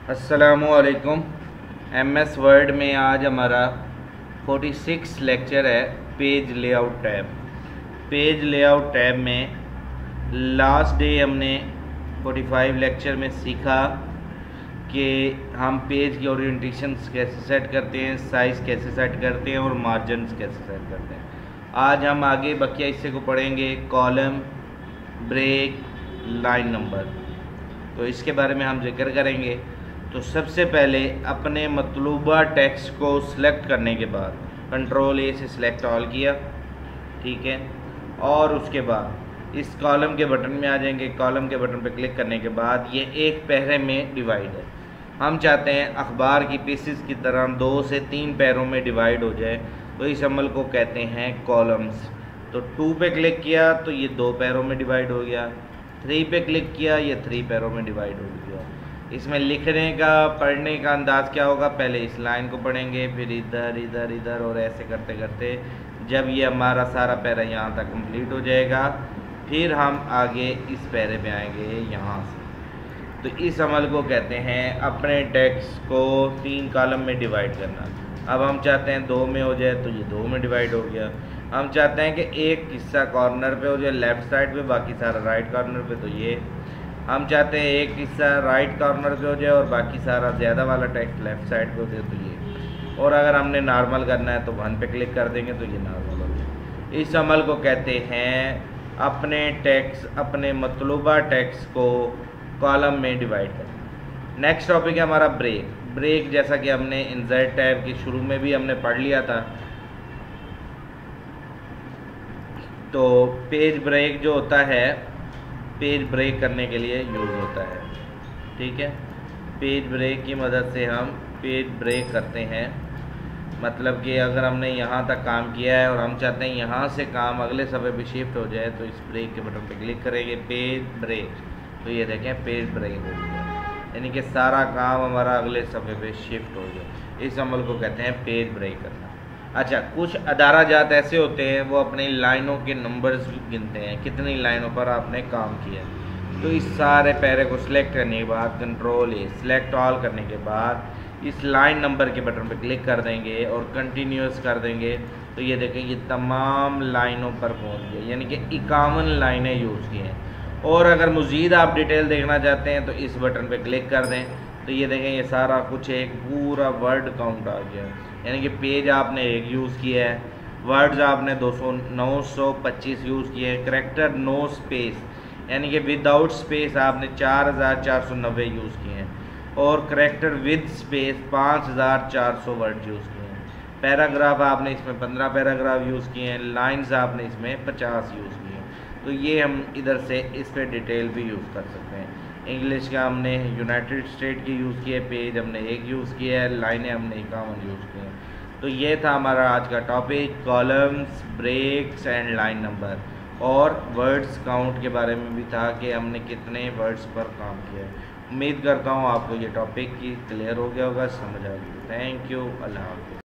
अस्सलामुअलैकुम। MS word में आज हमारा 46 लेक्चर है page layout tab. Page layout tab में लास्ट डे हमने 45 लेक्चर में सीखा कि हम पेज की ओरिएंटेशंस कैसे सेट करते हैं, साइज़ कैसे सेट करते हैं और मार्जिन्स कैसे सेट करते हैं। आज हम आगे बकिया हिस्से को पढ़ेंगे, कॉलम, ब्रेक, लाइन नंबर। तो इसके बारे में हम जिक्र करेंगे। तो सबसे पहले अपने मतलूबा टेक्स्ट को सिलेक्ट करने के बाद कंट्रोल A से सिलेक्ट ऑल किया, ठीक है, और उसके बाद इस कॉलम के बटन में आ जाएंगे। कॉलम के बटन पर क्लिक करने के बाद ये एक पैरे में डिवाइड है। हम चाहते हैं अखबार की पीसेस की तरह 2 से 3 पैरों में डिवाइड हो जाए, तो इस अमल को कहते हैं कॉलम्स। तो 2 पे क्लिक किया तो ये 2 पैरों में डिवाइड हो गया, 3 पे क्लिक किया ये 3 पैरों में डिवाइड हो गया। इसमें लिखने का, पढ़ने का अंदाज़ क्या होगा, पहले इस लाइन को पढ़ेंगे, फिर इधर इधर इधर और ऐसे करते करते जब ये हमारा सारा पैरा यहाँ तक कंप्लीट हो जाएगा, फिर हम आगे इस पैरे पे आएंगे यहाँ से। तो इस अमल को कहते हैं अपने टेक्स्ट को 3 कॉलम में डिवाइड करना। अब हम चाहते हैं 2 में हो जाए, तो ये 2 में डिवाइड हो गया। हम चाहते हैं कि एक हिस्सा कॉर्नर पे हो जाए लेफ़्ट साइड पे, बाकी सारा राइट कॉर्नर पे, तो ये हम चाहते हैं एक हिस्सा राइट कॉर्नर पे हो जाए और बाकी सारा ज़्यादा वाला टेक्स्ट लेफ़्ट साइड पे हो जाए, तो ये। और अगर हमने नॉर्मल करना है तो 1 पे क्लिक कर देंगे तो ये नॉर्मल हो जाए। इस अमल को कहते हैं अपने टेक्स्ट, अपने मतलूबा टेक्स्ट को कॉलम में डिवाइड करना। नेक्स्ट टॉपिक है हमारा ब्रेक। ब्रेक जैसा कि हमने इंसर्ट टैब के शुरू में भी हमने पढ़ लिया था। तो पेज ब्रेक जो होता है, पेज ब्रेक करने के लिए यूज़ होता है, ठीक है। पेज ब्रेक की मदद से हम पेज ब्रेक करते हैं। मतलब कि अगर हमने यहाँ तक काम किया है और हम चाहते हैं यहाँ से काम अगले सफ़े पे शिफ्ट हो जाए, तो इस ब्रेक के बटन पे क्लिक करेंगे, पेज ब्रेक, तो ये देखें पेज ब्रेक हो गया, यानी कि सारा काम हमारा अगले सफ़े पे शिफ्ट हो जाए। इस अमल को कहते हैं पेज ब्रेक करना। अच्छा, कुछ अदारा जात ऐसे होते हैं वो अपनी लाइनों के नंबर्स गिनते हैं, कितनी लाइनों पर आपने काम किया है। तो इस सारे पैरे को सिलेक्ट करने के बाद कंट्रोल A सिलेक्ट ऑल करने के बाद इस लाइन नंबर के बटन पर क्लिक कर देंगे और कंटिन्यूस कर देंगे, तो ये देखें ये तमाम लाइनों पर पहुंच गए, यानी कि 51 लाइनें यूज़ की हैं। और अगर मज़ीद आप डिटेल देखना चाहते हैं तो इस बटन पर क्लिक कर दें, तो ये देखें ये सारा कुछ एक पूरा वर्ड काउंट आ गया, यानी कि पेज आपने 1 यूज़ किया है, वर्ड्स आपने 925 यूज़ किए हैं, करेक्टर नो स्पेस यानी कि विदाउट स्पेस आपने 4490 यूज़ किए हैं, और character with space 5400 word use किए हैं। पैराग्राफ आपने इसमें 15 पैराग्राफ यूज़ किए हैं, लाइन्स आपने इसमें 50 यूज़ किए हैं। तो ये हम इधर से इस पर डिटेल भी यूज़ कर सकते हैं। इंग्लिश का हमने यूनाइटेड स्टेट की यूज़ किए, पेज हमने 1 यूज़ किया है, लाइनें हमने 51 यूज़ की हैं। तो ये था हमारा आज का topic, columns, breaks and line number. और वर्ड्स काउंट के बारे में भी था कि हमने कितने वर्ड्स पर काम किया है। उम्मीद करता हूँ आपको ये टॉपिक की क्लियर हो गया होगा, समझ आ गई। थैंक यू, अल्लाह हाफ़िज़।